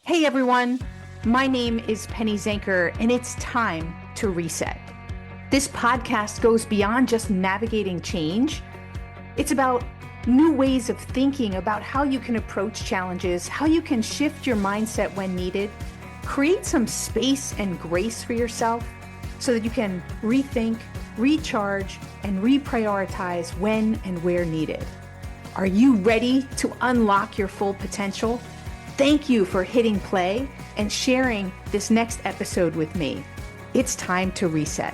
Hey everyone, my name is Penny Zanker, and it's time to reset. This podcast goes beyond just navigating change. It's about new ways of thinking about how you can approach challenges, how you can shift your mindset when needed, create some space and grace for yourself so that you can rethink, recharge, and reprioritize when and where needed. Are you ready to unlock your full potential? Thank you for hitting play and sharing this next episode with me. It's time to reset.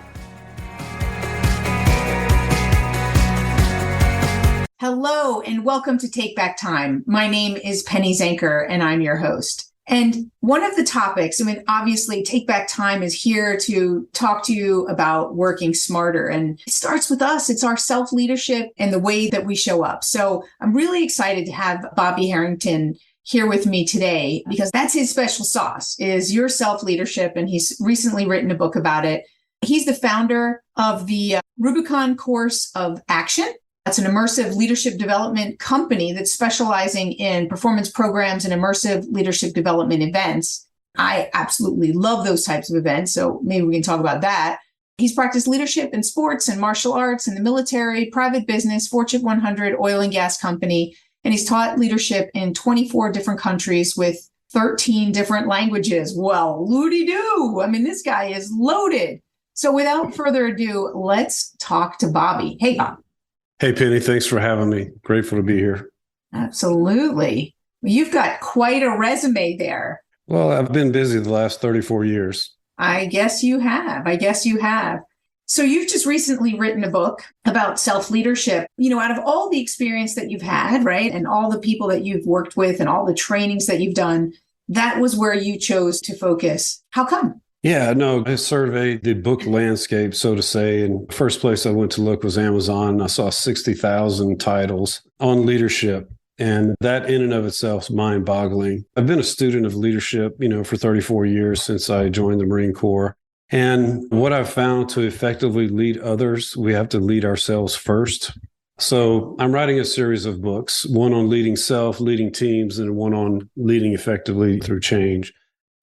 Hello, and welcome to Take Back Time. My name is Penny Zanker, and I'm your host. And one of the topics, obviously, Take Back Time is here to talk to you about working smarter. And it starts with us. It's our self-leadership and the way that we show up. So I'm really excited to have Bobby Harrington here with me today, because that's his special sauce, is your self-leadership. And he's recently written a book about it. He's the founder of the Rubicon Course of Action. That's an immersive leadership development company that's specializing in performance programs and immersive leadership development events. I absolutely love those types of events, so maybe we can talk about that. He's practiced leadership in sports and martial arts, in the military, private business, Fortune 100 oil and gas company, and he's taught leadership in 24 different countries with 13 different languages. Well, loody-doo. This guy is loaded. So without further ado, let's talk to Bobby. Hey, Bob. Hey, Penny. Thanks for having me. Grateful to be here. Absolutely. You've got quite a resume there. Well, I've been busy the last 34 years. I guess you have. So you've just recently written a book about self-leadership. Out of all the experience that you've had, right, and all the people that you've worked with and all the trainings that you've done, that was where you chose to focus. How come? Yeah, no, I surveyed the book landscape, so to say. And the first place I went to look was Amazon. I saw 60,000 titles on leadership. And that in and of itself is mind-boggling. I've been a student of leadership, for 34 years since I joined the Marine Corps. And what I've found, to effectively lead others, we have to lead ourselves first. So I'm writing a series of books, one on leading self, leading teams, and one on leading effectively through change.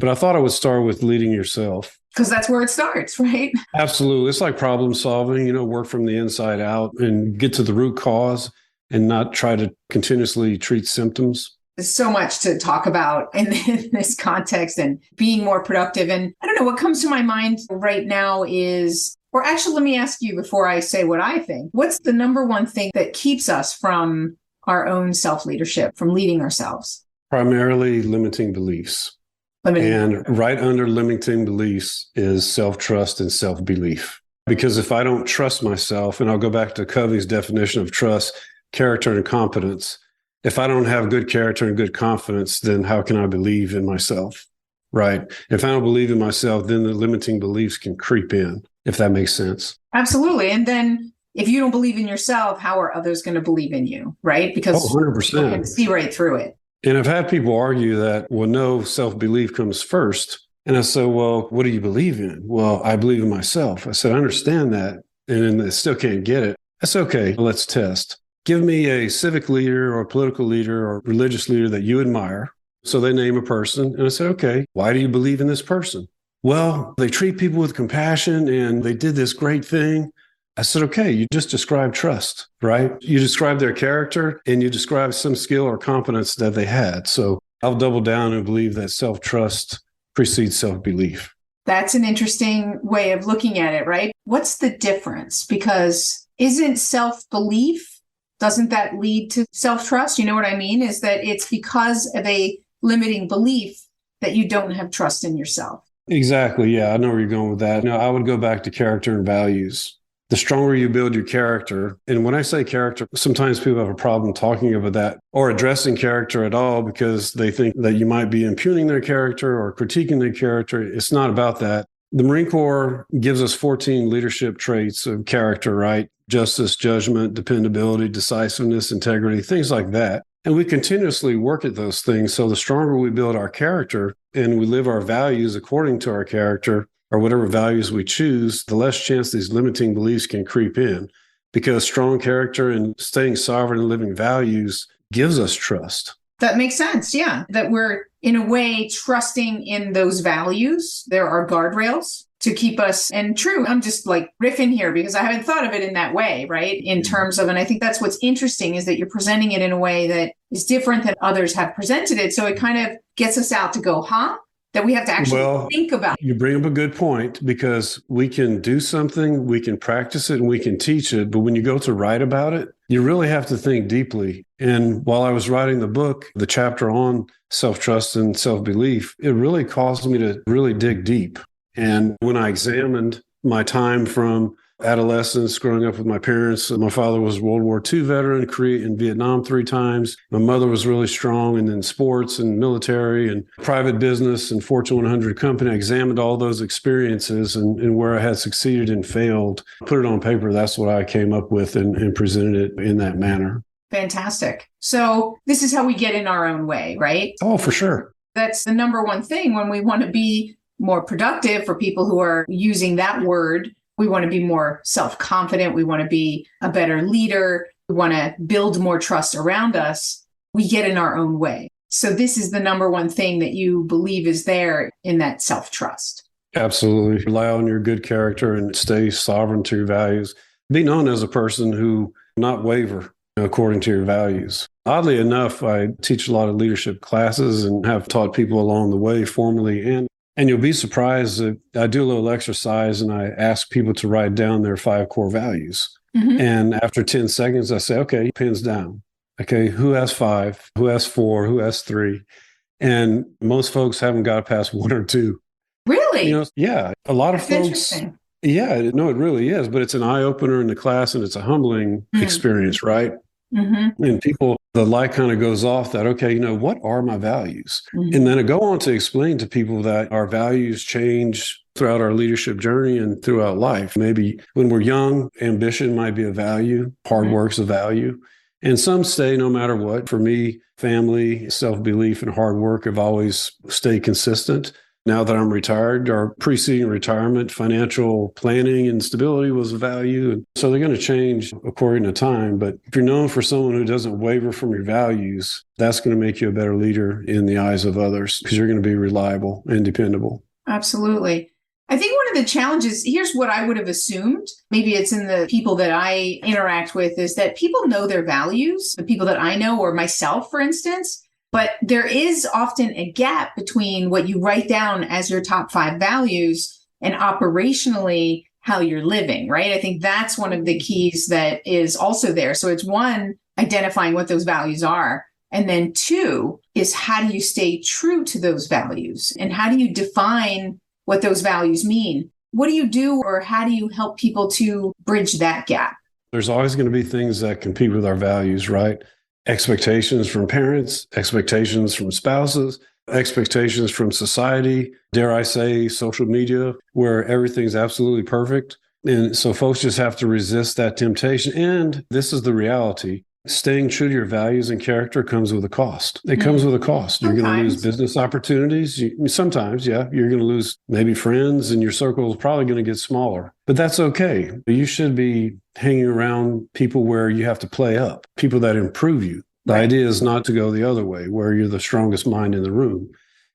But I thought I would start with leading yourself. Because that's where it starts, right? Absolutely. It's like problem solving, work from the inside out and get to the root cause and not try to continuously treat symptoms. There's so much to talk about in this context and being more productive. And I don't know, what comes to my mind right now is, or actually, let me ask you before I say what I think, what's the number one thing that keeps us from our own self-leadership, from leading ourselves? Primarily limiting beliefs. And right under limiting beliefs is self-trust and self-belief. Because if I don't trust myself, and I'll go back to Covey's definition of trust, character and competence. If I don't have good character and good confidence, then how can I believe in myself, right? If I don't believe in myself, then the limiting beliefs can creep in, if that makes sense. Absolutely. And then if you don't believe in yourself, how are others going to believe in you, right? Because 100%. You can see right through it. And I've had people argue that, well, no, self-belief comes first. And I said, well, what do you believe in? Well, I believe in myself. I said, I understand that. And then I still can't get it. That's okay. Let's test. Give me a civic leader or a political leader or religious leader that you admire. So they name a person. And I said, okay, why do you believe in this person? Well, they treat people with compassion and they did this great thing. I said, okay, you just described trust, right? You described their character and you described some skill or competence that they had. So I'll double down and believe that self-trust precedes self-belief. That's an interesting way of looking at it, right? What's the difference? Because isn't self-belief, doesn't that lead to self-trust? You know what I mean? Is that it's because of a limiting belief that you don't have trust in yourself. Exactly. Yeah, I know where you're going with that. I would go back to character and values. The stronger you build your character, and when I say character, sometimes people have a problem talking about that or addressing character at all because they think that you might be impugning their character or critiquing their character. It's not about that. The Marine Corps gives us 14 leadership traits of character, right? Justice, judgment, dependability, decisiveness, integrity, things like that. And we continuously work at those things. So the stronger we build our character and we live our values according to our character or whatever values we choose, the less chance these limiting beliefs can creep in. Because strong character and staying sovereign and living values gives us trust. That makes sense. Yeah. That we're in a way, trusting in those values. There are guardrails to keep us, and true, I'm just like riffing here because I haven't thought of it in that way, right? In terms of, and I think that's what's interesting is that you're presenting it in a way that is different than others have presented it. So it kind of gets us out to go, that we have to actually think about. You bring up a good point, because we can do something, we can practice it, and we can teach it. But when you go to write about it, you really have to think deeply. And while I was writing the book, the chapter on self-trust and self-belief, it really caused me to really dig deep. And when I examined my time from adolescence, growing up with my parents, my father was a World War II veteran, Korea and Vietnam 3 times. My mother was really strong in sports and military and private business and Fortune 100 company. I examined all those experiences and where I had succeeded and failed, put it on paper. That's what I came up with and presented it in that manner. Fantastic. So this is how we get in our own way, right? Oh, for sure. That's the number one thing when we want to be more productive. For people who are using that word, we want to be more self-confident. We want to be a better leader. We want to build more trust around us. We get in our own way. So this is the number one thing that you believe is there in that self-trust. Absolutely. Rely on your good character and stay sovereign to your values. Be known as a person who not waver according to your values. Oddly enough, I teach a lot of leadership classes and have taught people along the way formally and you'll be surprised that I do a little exercise and I ask people to write down their 5 core values. Mm-hmm. And after 10 seconds, I say, okay, pens down. Okay, who has 5? Who has 4? Who has 3? And most folks haven't got past 1 or 2. Really? Yeah. A lot of folks. Yeah, no, it really is. But it's an eye opener in the class and it's a humbling experience, right? Mm-hmm. And people, the light kind of goes off that, okay, what are my values? Mm-hmm. And then I go on to explain to people that our values change throughout our leadership journey and throughout life. Maybe when we're young, ambition might be a value, hard work's a value. And some stay no matter what. For me, family, self-belief, and hard work have always stayed consistent. Now that I'm retired, or preceding retirement, financial planning and stability was a value. And so they're going to change according to time. But if you're known for someone who doesn't waver from your values, that's going to make you a better leader in the eyes of others because you're going to be reliable and dependable. Absolutely. I think one of the challenges, here's what I would have assumed, maybe it's in the people that I interact with, is that people know their values, the people that I know or myself, for instance. But there is often a gap between what you write down as your top 5 values and operationally how you're living, right? I think that's one of the keys that is also there. So it's 1, identifying what those values are. And then 2 is how do you stay true to those values? And how do you define what those values mean? What do you do, or how do you help people to bridge that gap? There's always going to be things that compete with our values, right? Expectations from parents, expectations from spouses, expectations from society, dare I say, social media, where everything's absolutely perfect. And so folks just have to resist that temptation. And this is the reality. Staying true to your values and character comes with a cost. It comes with a cost. You're going to lose business opportunities. Sometimes, yeah, you're going to lose maybe friends, and your circle is probably going to get smaller. But that's okay. You should be hanging around people where you have to play up, people that improve you. The idea is not to go the other way, where you're the strongest mind in the room.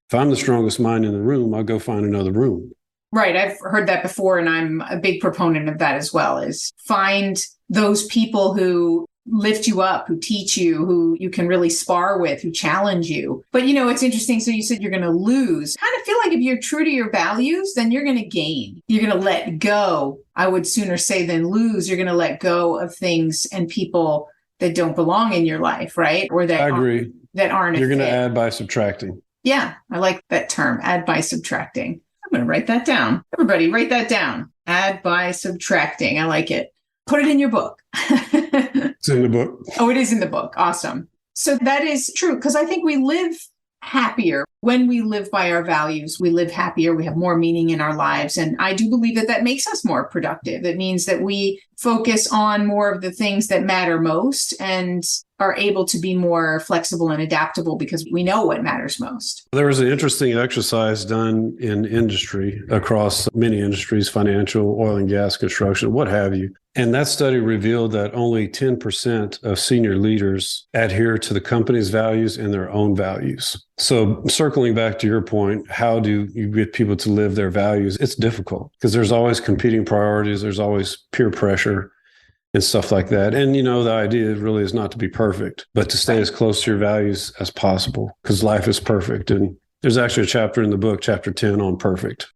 If I'm the strongest mind in the room, I'll go find another room. Right. I've heard that before, and I'm a big proponent of that as well, is find those people who lift you up, who teach you, who you can really spar with, who challenge you. But, it's interesting. So you said you're going to lose. I kind of feel like if you're true to your values, then you're going to gain. You're going to let go. I would sooner say than lose. You're going to let go of things and people that don't belong in your life, right? Or that I agree. That aren't. You're going to add by subtracting. Yeah. I like that term, add by subtracting. I'm going to write that down. Everybody write that down. Add by subtracting. I like it. Put it in your book. It's in the book. Oh, it is in the book. Awesome. So that is true, because I think we live happier when we live by our values. We live happier. We have more meaning in our lives. And I do believe that makes us more productive. It means that we focus on more of the things that matter most and are able to be more flexible and adaptable because we know what matters most. There was an interesting exercise done in industry across many industries, financial, oil and gas, construction, what have you. And that study revealed that only 10% of senior leaders adhere to the company's values and their own values. So circling back to your point, how do you get people to live their values? It's difficult because there's always competing priorities. There's always peer pressure and stuff like that. And, the idea really is not to be perfect, but to stay as close to your values as possible because life is perfect. And there's actually a chapter in the book, chapter 10 on perfect.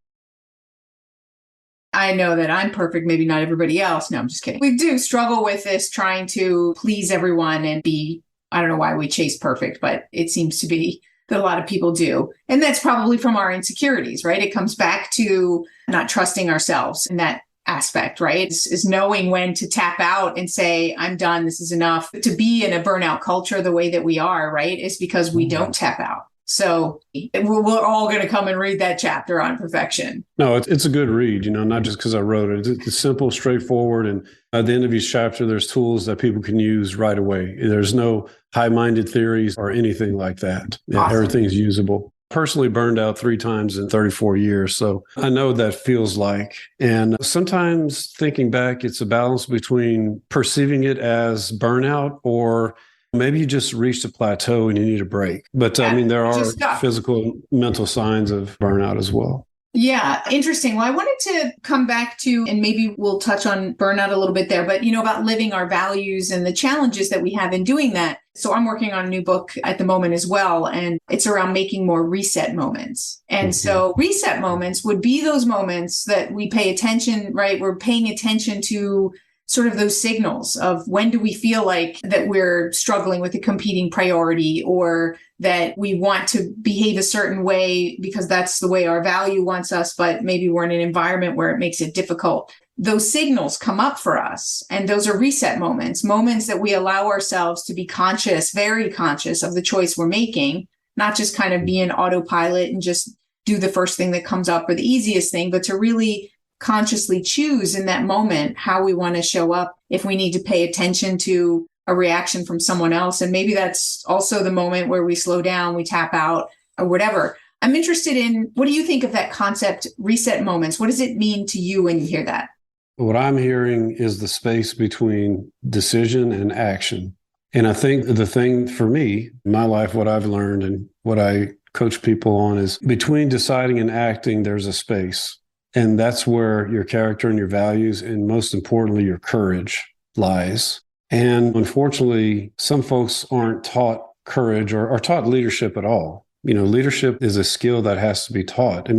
I know that I'm perfect, maybe not everybody else. No, I'm just kidding. We do struggle with this, trying to please everyone and I don't know why we chase perfect, but it seems to be that a lot of people do. And that's probably from our insecurities, right? It comes back to not trusting ourselves in that aspect, right? Is knowing when to tap out and say, I'm done, this is enough. To be in a burnout culture the way that we are, right, is because we don't tap out. So we're all going to come and read that chapter on perfection. No, it's a good read, not just because I wrote it. It's simple, straightforward. And at the end of each chapter, there's tools that people can use right away. There's no high-minded theories or anything like that. Awesome. Everything's usable. Personally burned out 3 times in 34 years. So I know what that feels like. And sometimes thinking back, it's a balance between perceiving it as burnout or maybe you just reached a plateau and you need a break. But there are physical and mental signs of burnout as well. Yeah, interesting. Well, I wanted to come back to, and maybe we'll touch on burnout a little bit there, but about living our values and the challenges that we have in doing that. So I'm working on a new book at the moment as well, and it's around making more reset moments. And so reset moments would be those moments that we pay attention, right? We're paying attention to sort of those signals of when do we feel like that we're struggling with a competing priority or that we want to behave a certain way because that's the way our value wants us, but maybe we're in an environment where it makes it difficult. Those signals come up for us. And those are reset moments that we allow ourselves to be conscious, very conscious of the choice we're making, not just kind of be in autopilot and just do the first thing that comes up or the easiest thing, but to really consciously choose in that moment how we want to show up, if we need to pay attention to a reaction from someone else. And maybe that's also the moment where we slow down, we tap out or whatever. I'm interested in, what do you think of that concept, reset moments? What does it mean to you when you hear that? What I'm hearing is the space between decision and action. And I think the thing for me, in my life, what I've learned and what I coach people on is between deciding and acting, there's a space. And that's where your character and your values, and most importantly, your courage lies. And unfortunately, some folks aren't taught courage or taught leadership at all. Leadership is a skill that has to be taught.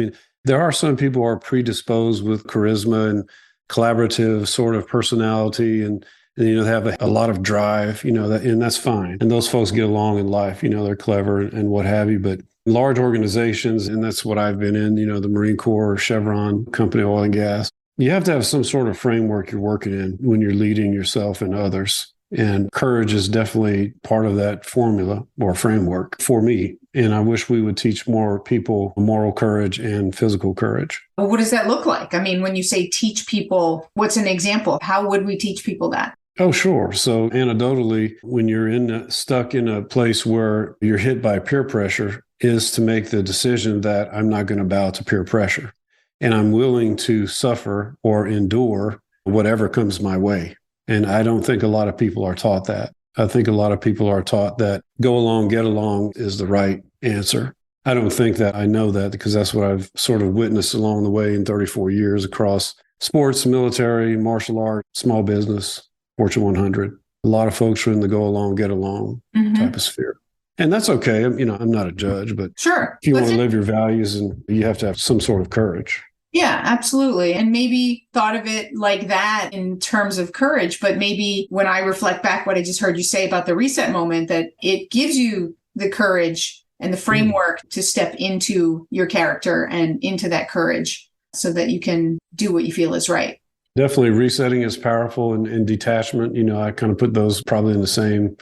There are some people who are predisposed with charisma and collaborative sort of personality and they have a lot of drive, and that's fine. And those folks get along in life, they're clever and what have you. But large organizations, and that's what I've been in, the Marine Corps, Chevron, company, oil and gas. You have to have some sort of framework you're working in when you're leading yourself and others. And courage is definitely part of that formula or framework for me. And I wish we would teach more people moral courage and physical courage. Well, what does that look like? When you say teach people, what's an example? How would we teach people that? Oh, sure. So anecdotally, when you're stuck in a place where you're hit by peer pressure, is to make the decision that I'm not going to bow to peer pressure. And I'm willing to suffer or endure whatever comes my way. And I don't think a lot of people are taught that. I think a lot of people are taught that go along, get along is the right answer. I don't think that I know that because that's what I've sort of witnessed along the way in 34 years across sports, military, martial art, small business, Fortune 100. A lot of folks are in the go along, get along type of sphere. And that's okay. I'm not a judge, but sure, if you want to live your values, and you have to have some sort of courage. Yeah, absolutely. And maybe thought of it like that in terms of courage, but maybe when I reflect back what I just heard you say about the reset moment, that it gives you the courage and the framework to step into your character and into that courage so that you can do what you feel is right. Definitely resetting is powerful, and detachment, I kind of put those probably in the same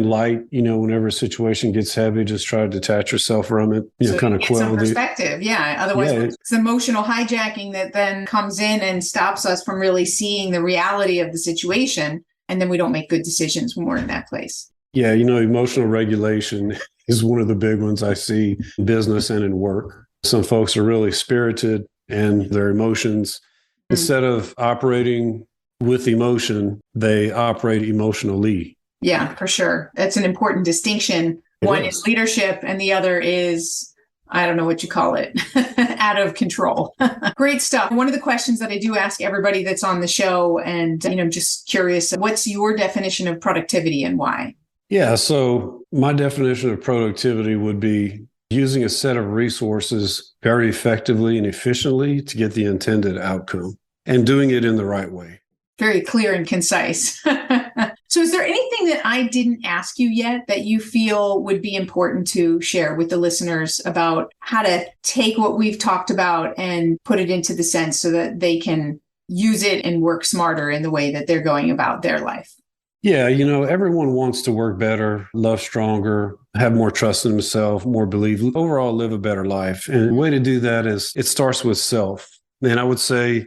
light, whenever a situation gets heavy, just try to detach yourself from it, so kind of quell some perspective. Yeah. Otherwise it's emotional hijacking that then comes in and stops us from really seeing the reality of the situation. And then we don't make good decisions when we're in that place. Yeah. Emotional regulation is one of the big ones I see in business and in work. Some folks are really spirited and their emotions, instead of operating with emotion, they operate emotionally. Yeah, for sure. That's an important distinction. One is leadership and the other is, I don't know what you call it, out of control. Great stuff. One of the questions that I do ask everybody that's on the show, and, just curious, what's your definition of productivity and why? Yeah. So my definition of productivity would be using a set of resources very effectively and efficiently to get the intended outcome and doing it in the right way. Very clear and concise. So is there anything that I didn't ask you yet that you feel would be important to share with the listeners about how to take what we've talked about and put it into the sense so that they can use it and work smarter in the way that they're going about their life? Yeah, everyone wants to work better, love stronger, have more trust in themselves, more belief, overall live a better life. And the way to do that is it starts with self. And I would say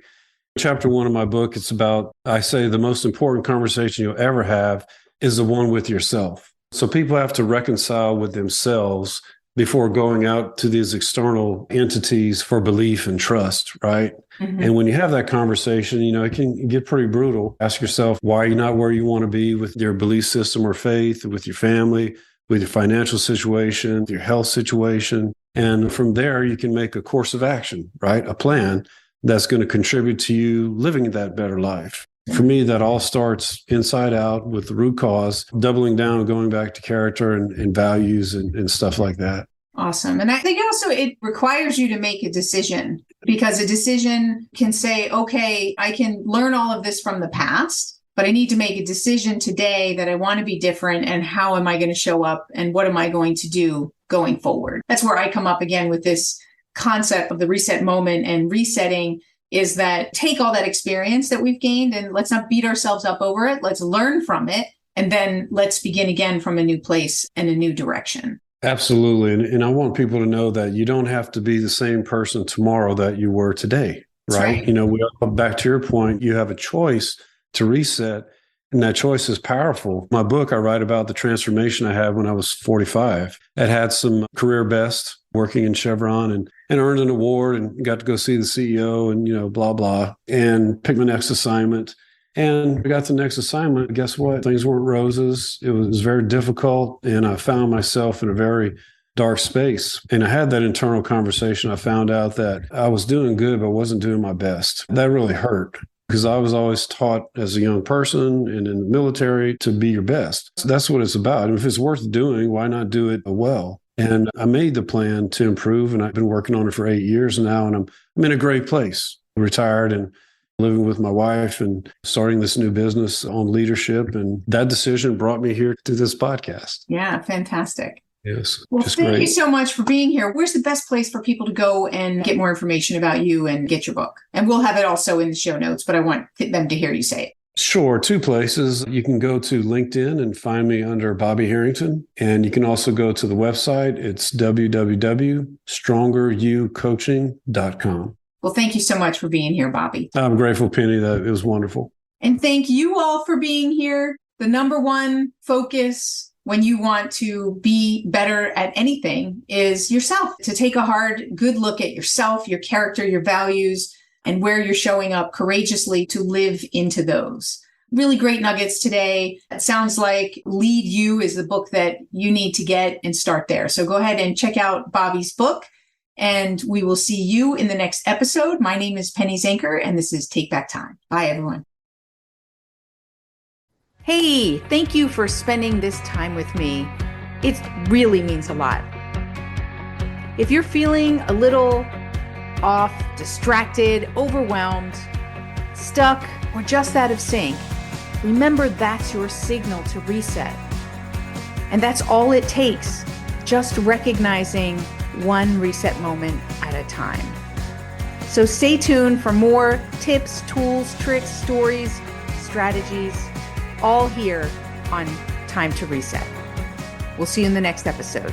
chapter 1 of my book, it's about, I say the most important conversation you'll ever have is the one with yourself. So people have to reconcile with themselves before going out to these external entities for belief and trust, right? Mm-hmm. And when you have that conversation, it can get pretty brutal. Ask yourself, why are you not where you want to be with your belief system or faith, with your family, with your financial situation, your health situation? And from there, you can make a course of action, right? A plan that's going to contribute to you living that better life. For me, that all starts inside out with the root cause, doubling down, going back to character and values and stuff like that. Awesome. And I think also it requires you to make a decision, because a decision can say, okay, I can learn all of this from the past, but I need to make a decision today that I want to be different. And how am I going to show up? And what am I going to do going forward? That's where I come up again with this concept of the reset moment and resetting, is that take all that experience that we've gained and let's not beat ourselves up over it. Let's learn from it. And then let's begin again from a new place and a new direction. Absolutely. And I want people to know that you don't have to be the same person tomorrow that you were today, right? Back to your point, you have a choice to reset, and that choice is powerful. My book, I write about the transformation I had when I was 45. I had some career best working in Chevron and earned an award and got to go see the CEO and, blah, blah, and pick my next assignment. And I got to the next assignment. Guess what? Things weren't roses. It was very difficult. And I found myself in a very dark space. And I had that internal conversation. I found out that I was doing good, but wasn't doing my best. That really hurt, because I was always taught as a young person and in the military to be your best. So that's what it's about. And if it's worth doing, why not do it well? And I made the plan to improve, and I've been working on it for 8 years now. And I'm in a great place, retired and living with my wife and starting this new business on leadership. And that decision brought me here to this podcast. Yeah, fantastic. Yes. Well, thank you so much for being here. Where's the best place for people to go and get more information about you and get your book? And we'll have it also in the show notes, but I want them to hear you say it. Sure. 2 places. You can go to LinkedIn and find me under Bobby Harrington. And you can also go to the website. It's www.strongeryoucoaching.com. Well, thank you so much for being here, Bobby. I'm grateful, Penny, that it was wonderful. And thank you all for being here. The number one focus when you want to be better at anything is yourself, to take a hard, good look at yourself, your character, your values, and where you're showing up courageously to live into those. Really great nuggets today. It sounds like Lead You is the book that you need to get and start there. So go ahead and check out Bobby's book, and we will see you in the next episode. My name is Penny Zanker, and this is Take Back Time. Bye, everyone. Hey, thank you for spending this time with me. It really means a lot. If you're feeling a little off, distracted, overwhelmed, stuck, or just out of sync, remember that's your signal to reset. And that's all it takes, just recognizing one reset moment at a time. So stay tuned for more tips, tools, tricks, stories, strategies, all here on Time to Reset. We'll see you in the next episode.